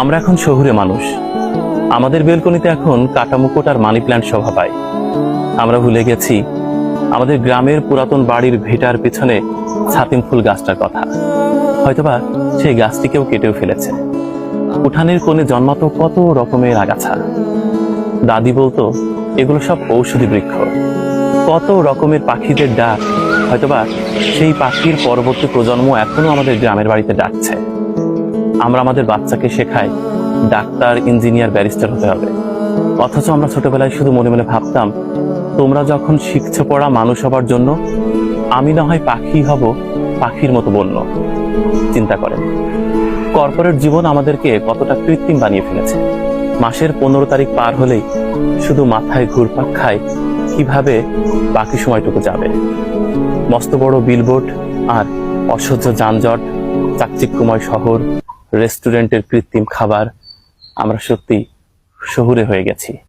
আমরা এখন শহুরে মানুষ। আমাদের বেলকনিতে এখন কাটামুকুট আর মানি প্ল্যান্ট শোভা পায়। আমরা ভুলে গেছি আমাদের গ্রামের পুরাতন বাড়ির ভিটার পিছনে ছাতিম ফুল গাছটার কথা। হয়তোবা সেই গাছটিকেও কেটেও ফেলেছে। উঠানের কোণে জন্মাতো কত রকমের আগাছা। দাদি বলতো এগুলো সব ঔষধি বৃক্ষ। কত রকমের পাখিদের ডাক, হয়তোবা সেই পাখির পরবর্তী প্রজন্ম এখনো আমাদের গ্রামের বাড়িতে ডাকছে। আমরা আমাদের বাচ্চাকে শেখাই ডাক্তার, ইঞ্জিনিয়ার, ব্যারিস্টার হতে হবে, অথচ আমরা ছোটবেলায় শুধু মনে মনে ভাবতাম তোমরা যখন শিখছো পড়া মানুষ হবার জন্য, আমি না হয় পাখি হব, পাখির মতো বন্য। চিন্তা করেন কর্পোরেট জীবন আমাদেরকে কতটা কৃত্রিম বানিয়ে ফেলেছে। মাসের 15 তারিখ পার হলেই শুধু মাথায় ঘুরপাক খায় কিভাবে বাকি সময়টুকু যাবে। মস্ত বড় বিলবোর্ড আর অসহ্য যানজট, চাকচিক্যময় শহর, রেস্টুরেন্টের কৃত্রিম খাবার। আমরা সত্যি শহুরে হয়ে গেছি।